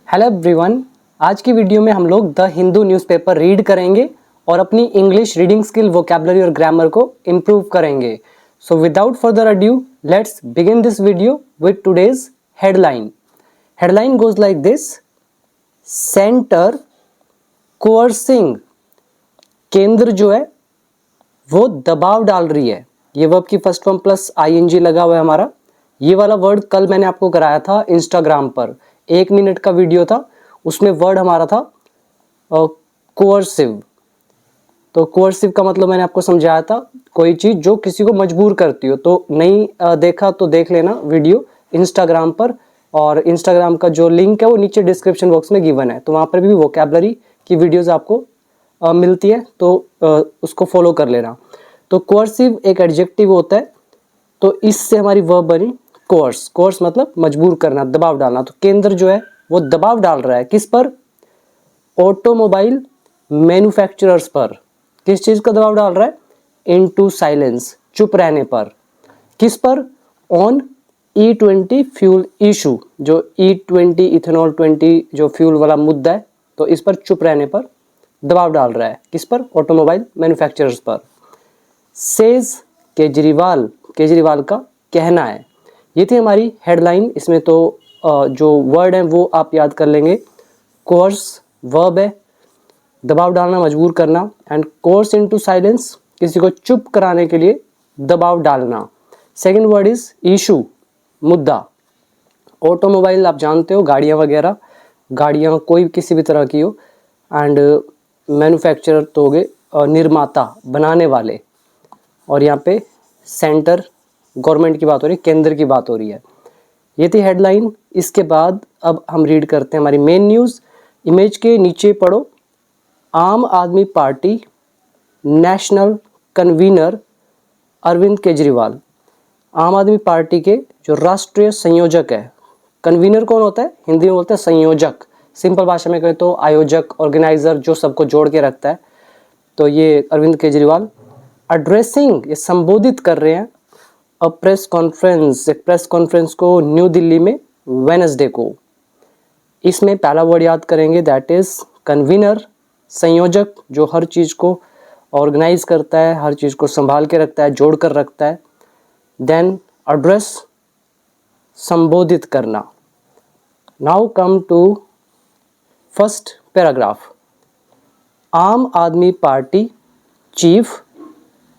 Hello everyone, आज की video में हम लोग द हिंदू न्यूज़पेपर रीड करेंगे और अपनी इंग्लिश रीडिंग स्किल, वोकैबुलरी और ग्रामर को इम्प्रूव करेंगे। So without further adieu, let's begin this video with today's headline. Headline goes like this: centre कोअर्सिंग, केंद्र जो है वो दबाव डाल रही है। ये वर्ब की फर्स्ट फॉर्म प्लस आईएनजी लगा हुआ है हमारा। ये वाला वर्ड कल मैंने आपको कराया था इंस्टाग्राम पर, 1 मिनट का वीडियो था, उसमें वर्ड हमारा था कोअर्सिव। तो कोअर्सिव का मतलब मैंने आपको समझाया था, कोई चीज़ जो किसी को मजबूर करती हो। तो नहीं देखा तो देख लेना वीडियो इंस्टाग्राम पर, और इंस्टाग्राम का जो लिंक है वो नीचे डिस्क्रिप्शन बॉक्स में गिवन है, तो वहाँ पर भी वोकैबुलरी की वीडियोज़ आपको मिलती है, तो उसको फॉलो कर लेना। तो कोअर्सिव एक एडजेक्टिव होता है, तो इससे हमारी वर्ब बनी कोर्स। कोर्स मतलब मजबूर करना, दबाव डालना। तो केंद्र जो है वो दबाव डाल रहा है किस पर? ऑटोमोबाइल मैन्युफैक्चरर्स पर। किस चीज़ का दबाव डाल रहा है? इनटू साइलेंस, चुप रहने पर। किस पर? ऑन E20 फ्यूल इशू, जो E20 इथेनॉल 20 जो फ्यूल वाला मुद्दा है, तो इस पर चुप रहने पर दबाव डाल रहा है। किस पर? ऑटोमोबाइल मैन्युफैक्चरर्स पर। सेज केजरीवाल, केजरीवाल का कहना है। ये थी हमारी हेडलाइन। इसमें तो जो वर्ड है वो आप याद कर लेंगे। कोर्स वर्ब है, दबाव डालना, मजबूर करना, एंड कोर्स इनटू साइलेंस, किसी को चुप कराने के लिए दबाव डालना। सेकंड वर्ड इज इशू, मुद्दा। ऑटोमोबाइल आप जानते हो, गाड़ियाँ वगैरह, गाड़ियाँ कोई किसी भी तरह की हो, एंड मैन्युफैक्चरर तो हो गए निर्माता, बनाने वाले। और यहाँ पे सेंटर, गवर्नमेंट की बात हो रही है, केंद्र की बात हो रही है। ये थी हेडलाइन। इसके बाद अब हम रीड करते हैं हमारी मेन न्यूज़। इमेज के नीचे पढ़ो, Aam Aadmi Party national convener Arvind Kejriwal. Aam Aadmi party के जो राष्ट्रीय संयोजक है, कन्वीनर कौन होता है? हिंदी में बोलते हैं संयोजक। सिंपल भाषा में कहें तो आयोजक, ऑर्गेनाइजर, जो सबको जोड़ के रखता है। तो ये अरविंद केजरीवाल एड्रेसिंग, ये संबोधित कर रहे हैं अ प्रेस कॉन्फ्रेंस, एक प्रेस कॉन्फ्रेंस को न्यू दिल्ली में वेनसडे को। इसमें पहला वर्ड याद करेंगे, दैट इज कन्वीनर, संयोजक, जो हर चीज़ को ऑर्गेनाइज करता है, हर चीज़ को संभाल के रखता है, जोड़ कर रखता है। देन एड्रेस, संबोधित करना। Now come to first paragraph. Aam Aadmi Party chief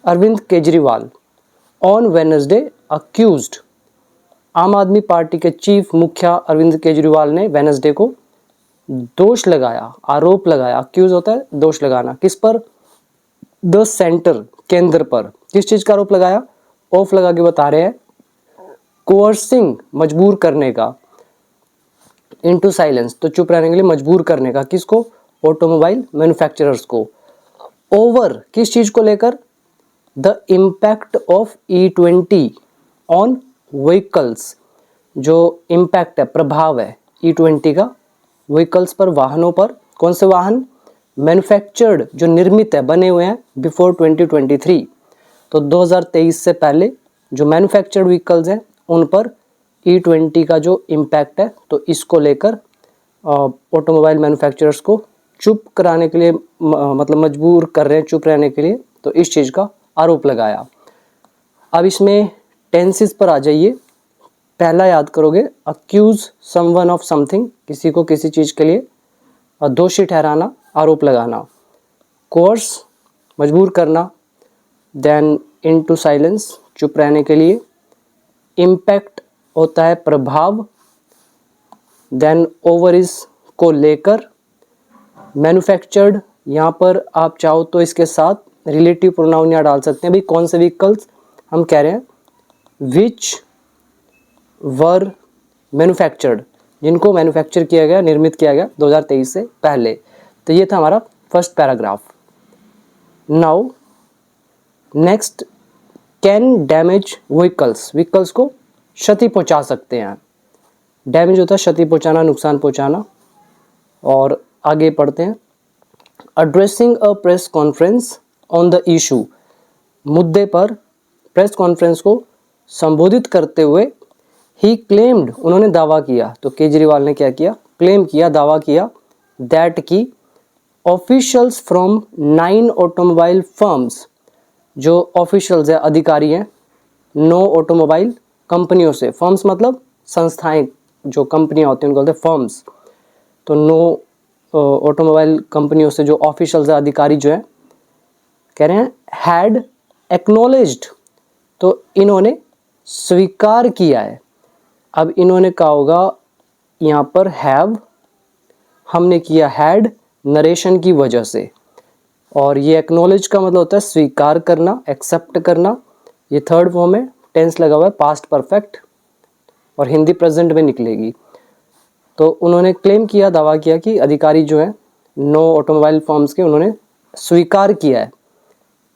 Arvind Kejriwal on Wednesday accused. Aam Aadmi party के चीफ मुखिया अरविंद केजरीवाल ने वेडनेसडे को दोष लगाया, आरोप लगाया। अक्यूज होता है दोष लगाना। किस पर? द सेंटर, केंद्र पर। किस चीज का आरोप लगाया? ऑफ लगा के बता रहे हैं, कोअर्सिंग, मजबूर करने का, इनटू साइलेंस, तो चुप रहने के लिए मजबूर करने का। किसको? ऑटोमोबाइल मैन्युफैक्चरर्स को। ओवर, किस चीज को लेकर? The impact of E20 on vehicles, जो इम्पैक्ट है, प्रभाव है E20 का व्हीकल्स पर, वाहनों पर। कौन से वाहन? मैन्युफैक्चर्ड, जो निर्मित है, बने हुए हैं बिफोर 2023, तो 2023 से पहले जो मैन्युफैक्चर्ड व्हीकल्स हैं उन पर E20 का जो इम्पैक्ट है, तो इसको लेकर ऑटोमोबाइल मैन्युफैक्चरर्स को चुप कराने के लिए, मतलब मजबूर कर रहे हैं चुप रहने के लिए, तो इस चीज़ का आरोप लगाया। अब इसमें टेंसेस पर आ जाइए। पहला याद करोगे, अक्यूज समवन ऑफ समथिंग, किसी को किसी चीज़ के लिए दोषी ठहराना, आरोप लगाना। कोर्स, मजबूर करना। देन इनटू साइलेंस, चुप रहने के लिए। इम्पैक्ट होता है प्रभाव। देन ओवर इज को लेकर। मैन्युफैक्चर्ड, यहाँ पर आप चाहो तो इसके साथ रिलेटिव प्रोनाउन यहाँ डाल सकते हैं। भाई कौन से व्हीकल्स हम कह रहे हैं? विच वर मैन्युफैक्चर्ड, जिनको मैन्युफैक्चर किया गया, निर्मित किया गया 2023 से पहले। तो ये था हमारा first paragraph. Now next, can damage vehicles, vehicles को क्षति पहुंचा सकते हैं। डैमेज होता है क्षति पहुंचाना, नुकसान पहुंचाना। और आगे पढ़ते हैं, addressing a press conference on the issue, मुद्दे पर प्रेस कॉन्फ्रेंस को संबोधित करते हुए ही क्लेम्ड, उन्होंने दावा किया। तो केजरीवाल ने क्या किया? क्लेम किया, दावा किया दैट की ऑफिशियल्स फ्रॉम 9 ऑटोमोबाइल फर्म्स, जो ऑफिशियल्स है, अधिकारी हैं 9 ऑटोमोबाइल कंपनियों से, फर्म्स मतलब संस्थाएं, जो कंपनियां होती हैं उनको बोलते हैं फर्म्स, तो 9 ऑटोमोबाइल कंपनियों से जो ऑफिशियल्स है, अधिकारी जो है, कह रहे हैं हैड एक्नॉलेज्ड, तो इन्होंने स्वीकार किया है। अब इन्होंने कहा होगा यहाँ पर हैव, हमने किया हैड नरेशन की वजह से, और ये एक्नॉलेज का मतलब होता है स्वीकार करना, एक्सेप्ट करना। ये थर्ड फॉर्म है, टेंस लगा हुआ है पास्ट परफेक्ट, और हिंदी प्रेजेंट में निकलेगी। तो उन्होंने क्लेम किया, दावा किया कि अधिकारी जो है 9 ऑटोमोबाइल फर्म्स के, उन्होंने स्वीकार किया है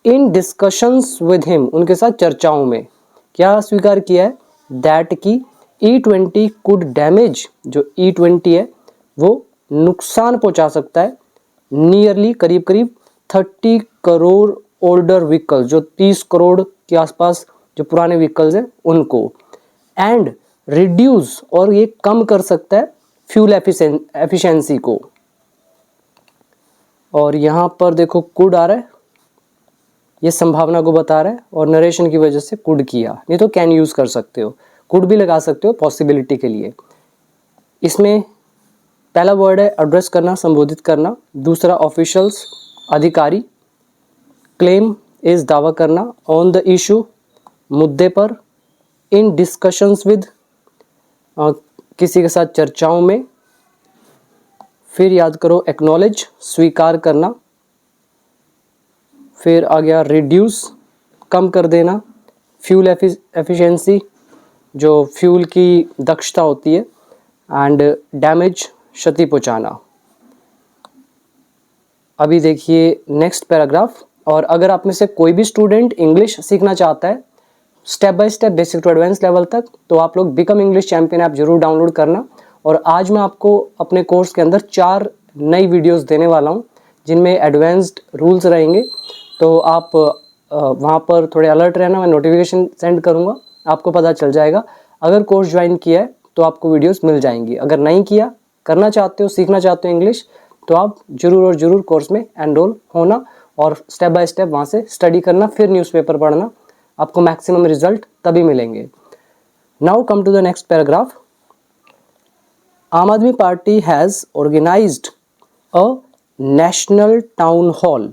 इन डिस्कशंस विद हिम, उनके साथ चर्चाओं में। क्या स्वीकार किया है? दैट की E20 कुड डैमेज, जो E20 है वो नुकसान पहुंचा सकता है, नियरली करीब करीब 30 करोड़ ओल्डर व्हीकल, जो 30 करोड़ के आसपास जो पुराने व्हीकल्स हैं उनको, एंड रिड्यूस, और ये कम कर सकता है फ्यूल एफिशिएंसी को। और यहाँ पर देखो कुड आ रहा है, ये संभावना को बता रहा है, और नरेशन की वजह से कुड किया, नहीं तो कैन यूज कर सकते हो, कुड भी लगा सकते हो पॉसिबिलिटी के लिए। इसमें पहला वर्ड है एड्रेस करना, संबोधित करना, दूसरा ऑफिशियल्स अधिकारी, क्लेम इज दावा करना, ऑन द इशू मुद्दे पर, इन डिस्कशंस विद किसी के साथ चर्चाओं में, फिर याद करो एक्नॉलेज स्वीकार करना, फिर आ गया रिड्यूस कम कर देना, फ्यूल एफिशिएंसी जो फ्यूल की दक्षता होती है, एंड डैमेज क्षति पहुंचाना। अभी देखिए नेक्स्ट पैराग्राफ। और अगर आप में से कोई भी स्टूडेंट इंग्लिश सीखना चाहता है step by step basic to advance level तक, तो आप लोग बिकम इंग्लिश चैंपियन ऐप जरूर डाउनलोड करना। और आज मैं आपको अपने कोर्स के अंदर 4 नई वीडियोस देने वाला हूं जिनमें एडवांस्ड रूल्स रहेंगे, तो आप वहां पर थोड़े अलर्ट रहना, मैं नोटिफिकेशन सेंड करूंगा, आपको पता चल जाएगा। अगर कोर्स ज्वाइन किया है तो आपको वीडियोस मिल जाएंगी, अगर नहीं किया, करना चाहते हो, सीखना चाहते हो इंग्लिश, तो आप जरूर और जरूर कोर्स में एनरोल होना और स्टेप बाय स्टेप वहाँ से स्टडी करना, फिर न्यूज़पेपर पढ़ना, आपको मैक्सिमम रिजल्ट तभी मिलेंगे। Now come to the next paragraph. Aam Aadmi Party has organised a national town hall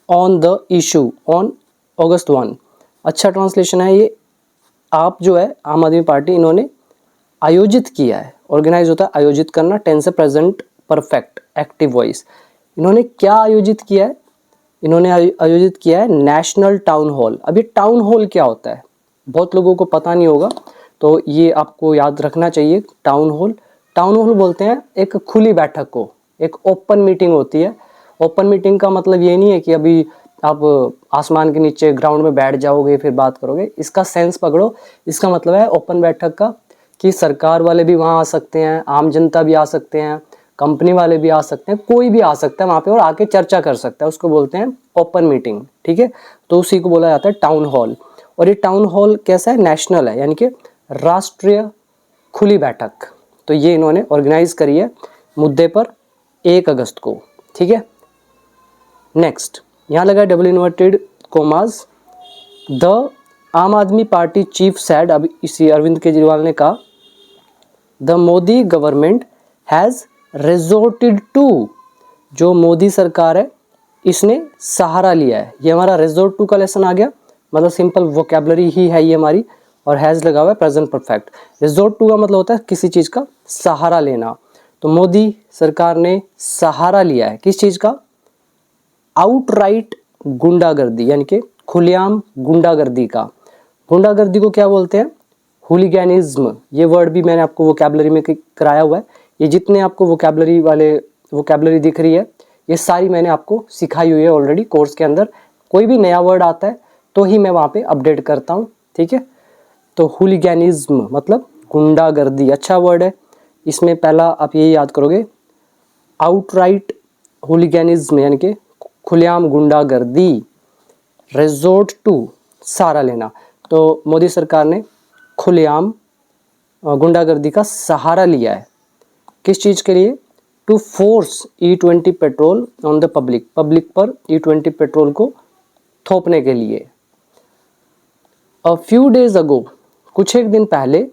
on the issue on August 1। अच्छा ट्रांसलेशन है ये। आप जो है आम आदमी पार्टी, इन्होंने आयोजित किया है, ऑर्गेनाइज होता है आयोजित करना, टेंस से प्रेजेंट परफेक्ट एक्टिव वॉइस। इन्होंने क्या आयोजित किया है? इन्होंने आयोजित किया है नेशनल टाउन हॉल। अब ये टाउन हॉल क्या होता है बहुत लोगों को पता नहीं होगा, तो ये आपको याद रखना चाहिए। टाउन हॉल बोलते हैं एक खुली बैठक को, एक ओपन मीटिंग होती है। ओपन मीटिंग का मतलब ये नहीं है कि अभी आप आसमान के नीचे ग्राउंड में बैठ जाओगे फिर बात करोगे, इसका सेंस पकड़ो। इसका मतलब है ओपन बैठक का कि सरकार वाले भी वहाँ आ सकते हैं, आम जनता भी आ सकते हैं, कंपनी वाले भी आ सकते हैं, कोई भी आ सकता है वहाँ पे और आके चर्चा कर सकता है, उसको बोलते हैं ओपन मीटिंग। ठीक है, तो उसी को बोला जाता है टाउन हॉल। और ये टाउन हॉल कैसा है? नेशनल है, यानी कि राष्ट्रीय खुली बैठक। तो ये इन्होंने ऑर्गेनाइज करी है मुद्दे पर 1 अगस्त को। ठीक है, नेक्स्ट यहाँ लगा डबल इन्वर्टेड कोमास। द आम आदमी पार्टी चीफ सैड, अब इसी अरविंद केजरीवाल ने कहा, the Modi government has resorted to, जो मोदी सरकार है इसने सहारा लिया है। ये हमारा रिजोर्ट टू का लेसन आ गया, मतलब सिंपल वोकेबलरी ही है ये हमारी, और हैज़ लगा हुआ है प्रेजेंट परफेक्ट। रिजोर्ट टू का मतलब होता है किसी चीज़ का सहारा लेना। तो मोदी सरकार ने सहारा लिया है किस चीज़ का? आउटराइट गुंडागर्दी, यानी कि खुलेआम गुंडागर्दी का। गुंडागर्दी को क्या बोलते हैं? हुलिगैनिज्म। ये वर्ड भी मैंने आपको वोकेबलरी में कराया हुआ है। ये जितने आपको वोकेबलरी दिख रही है, ये सारी मैंने आपको सिखाई हुई है ऑलरेडी कोर्स के अंदर। कोई भी नया वर्ड आता है तो ही मैं वहाँ पे अपडेट करता हूँ। ठीक है, तो हुलिगैनिज्म मतलब गुंडागर्दी, अच्छा वर्ड है। इसमें पहला आप यही याद करोगे, आउटराइट हुलिगैनिज्म यानी कि खुलेआम गुंडागर्दी, रिजोर्ट टू सहारा लेना। तो मोदी सरकार ने खुलेआम गुंडागर्दी का सहारा लिया है। किस चीज़ के लिए? To force E20 petrol on the public, public पर E20 पेट्रोल को थोपने के लिए। अ फ्यू डेज अगो, कुछ एक दिन पहले,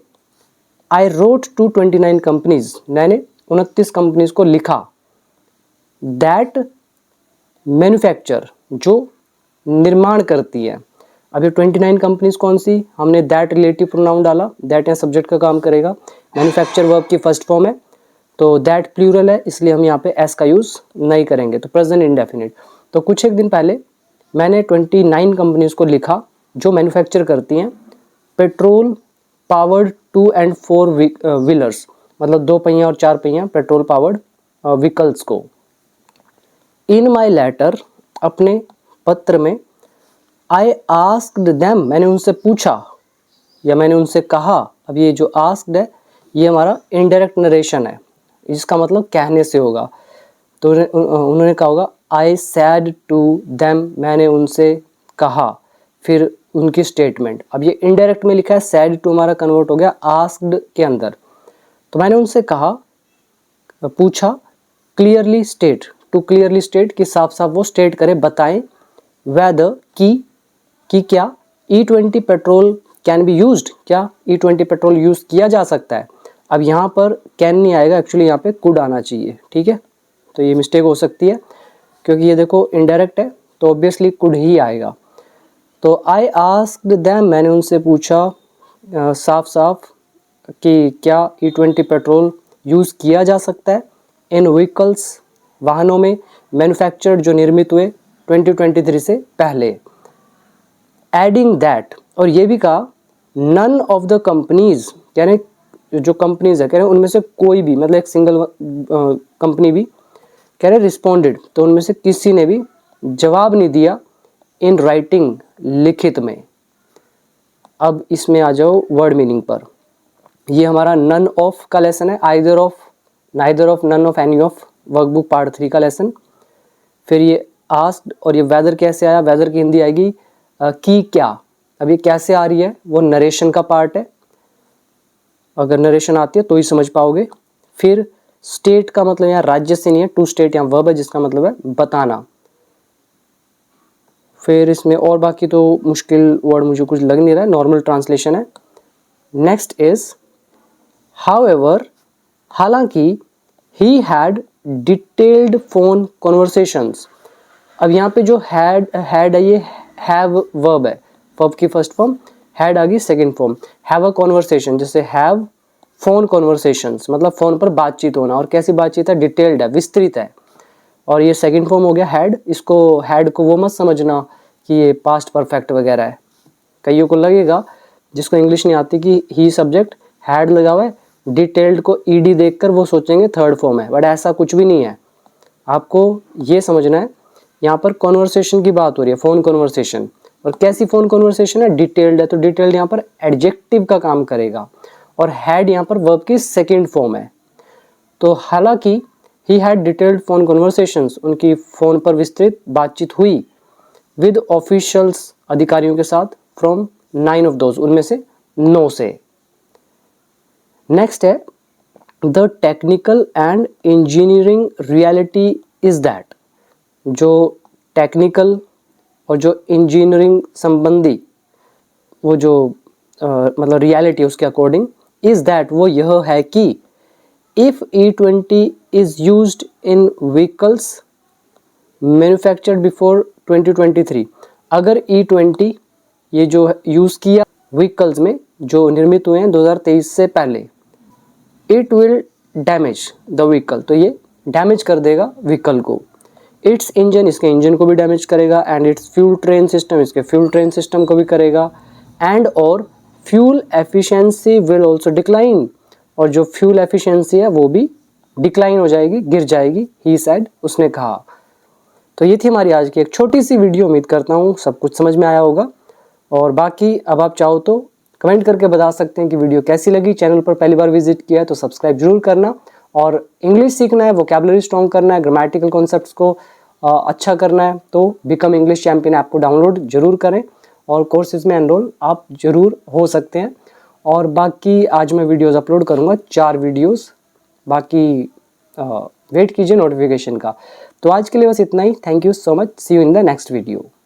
आई रोट टू 29 कंपनीज, मैंने 29 कंपनीज को लिखा, दैट मैन्युफैक्चर, जो निर्माण करती है। अब ये 29 कंपनीज कौन सी? हमने दैट रिलेटिव प्रोनाउन डाला, दैट यहाँ सब्जेक्ट का काम करेगा, मैन्युफैक्चर वर्ब की फर्स्ट फॉर्म है, तो दैट प्लूरल है, इसलिए हम यहाँ पे एस का यूज़ नहीं करेंगे, तो प्रेजेंट इंडेफिनिट। तो कुछ एक दिन पहले मैंने 29 कंपनीज को लिखा जो मैन्युफैक्चर करती हैं पेट्रोल पावर्ड 2 and 4 व्हीलर्स, मतलब 2 पहिया और 4 पहिया पेट्रोल पावर्ड व्हीकल्स को। इन माई लेटर, अपने पत्र में, आई आस्क्ड देम, मैंने उनसे पूछा या मैंने उनसे कहा। अब ये जो आस्क्ड है ये हमारा इनडायरेक्ट नरेशन है, इसका मतलब कहने से होगा, तो उन्होंने कहा होगा आई सैड टू देम, मैंने उनसे कहा, फिर उनकी स्टेटमेंट। अब ये इनडायरेक्ट में लिखा है, सैड टू हमारा कन्वर्ट हो गया आस्क्ड के अंदर, तो मैंने उनसे कहा, पूछा, clearly state, to clearly state कि साफ साफ वो स्टेट करे, बताएं, वेदर कि क्या E20 petrol can be used, क्या E20 पेट्रोल यूज़ किया जा सकता है। अब यहाँ पर कैन नहीं आएगा, एक्चुअली यहाँ पे कुड आना चाहिए, ठीक है, तो ये मिस्टेक हो सकती है क्योंकि ये देखो इनडायरेक्ट है, तो ऑब्वियसली कुड ही आएगा। तो आई आस्क्ड देम, मैंने उनसे पूछा साफ साफ कि क्या E20 पेट्रोल यूज़ किया जा सकता है इन व्हीकल्स, वाहनों में, मैन्युफैक्चर्ड जो निर्मित हुए 2023 से पहले। एडिंग दैट, और ये भी कहा, नन ऑफ द कंपनीज, कह रहे जो कंपनीज है, कह रहे उनमें से कोई भी, मतलब एक सिंगल कंपनी भी, कह रहे रिस्पॉन्डेड, तो उनमें से किसी ने भी जवाब नहीं दिया, इन राइटिंग, लिखित में। अब इसमें आ जाओ वर्ड मीनिंग पर। ये हमारा नन ऑफ का लेसन है, either of, neither of, none of, any of, workbook part 3 का लेसन। फिर ये आस्क्ड, और ये वेदर कैसे आया, वेदर की हिंदी आएगी कि क्या। अब ये कैसे आ रही है, वो नरेशन का पार्ट है, अगर नरेशन आती है तो ही समझ पाओगे। फिर स्टेट का मतलब यहाँ राज्य से नहीं है, टू स्टेट यहाँ वर्ब है जिसका मतलब है बताना। फिर इसमें और बाकी तो मुश्किल वर्ड मुझे कुछ लग नहीं रहा है, नॉर्मल ट्रांसलेशन है। नेक्स्ट इज हाउएवर, हालांकि, he had detailed phone conversations. अब यहाँ पे जो हैड है ये हैव वर्ब है, वर्ब की फर्स्ट फॉर्म, हैड आ गई second form, have a conversation, जैसे हैव फोन कॉन्वर्सेशंस, मतलब फ़ोन पर बातचीत होना, और कैसी बातचीत है, डिटेल्ड है, विस्तृत है, और ये सेकंड फॉर्म हो गया हैड। इसको हैड को वो मत समझना कि ये पास्ट परफेक्ट वगैरह है, कईयों को लगेगा जिसको इंग्लिश नहीं आती कि ही सब्जेक्ट हैड लगा हुआ है, डिटेल्ड को ईडी देखकर वो सोचेंगे थर्ड फॉर्म है, बट ऐसा कुछ भी नहीं है। आपको ये समझना है यहाँ पर कॉन्वर्सेशन की बात हो रही है, फ़ोन कॉन्वर्सेशन, और कैसी फ़ोन कॉन्वर्सेशन है, डिटेल्ड है, तो डिटेल्ड यहाँ पर एडजेक्टिव का काम करेगा, और हैड यहाँ पर वर्ब की सेकेंड फॉर्म है। तो हालांकि he had detailed phone conversations, उनकी फ़ोन पर विस्तृत बातचीत हुई, विद ऑफिशियल्स, अधिकारियों के साथ, फ्रॉम 9 ऑफ दोज, उनमें से 9 से। नेक्स्ट है the technical and engineering reality is that, जो टेक्निकल और जो इंजीनियरिंग संबंधी वो जो मतलब रियलिटी उसके अकॉर्डिंग, इज दैट वो यह है कि if E20 is used in vehicles manufactured before 2023, अगर E20 ये जो यूज़ किया व्हीकल्स में जो निर्मित हुए हैं 2023 से पहले, it will damage the vehicle, तो ये डैमेज कर देगा व्हीकल को, इट्स इंजन, इसके इंजन को भी डैमेज करेगा, and it's fuel train system, इसके फ्यूल ट्रेन सिस्टम को भी करेगा, एंड और fuel efficiency will also decline, और जो फ्यूल एफिशिएंसी है वो भी डिक्लाइन हो जाएगी, गिर जाएगी, ही सेड, उसने कहा। तो ये थी हमारी आज की एक छोटी सी वीडियो, उम्मीद करता हूँ सब कुछ समझ में आया होगा, और बाकी अब आप चाहो तो कमेंट करके बता सकते हैं कि वीडियो कैसी लगी। चैनल पर पहली बार विजिट किया है तो सब्सक्राइब जरूर करना, और इंग्लिश सीखना है, वोकैबुलरी स्ट्रॉन्ग करना है, ग्रामेटिकल कॉन्सेप्ट्स को अच्छा करना है तो बिकम इंग्लिश चैंपियन ऐप को डाउनलोड जरूर करें, और कोर्सेज में एनरोल आप जरूर हो सकते हैं। और बाकी आज मैं वीडियोस अपलोड करूँगा, 4 वीडियोस, बाकी वेट कीजिए नोटिफिकेशन का। तो आज के लिए बस इतना ही। Thank you so much, see you in the next video.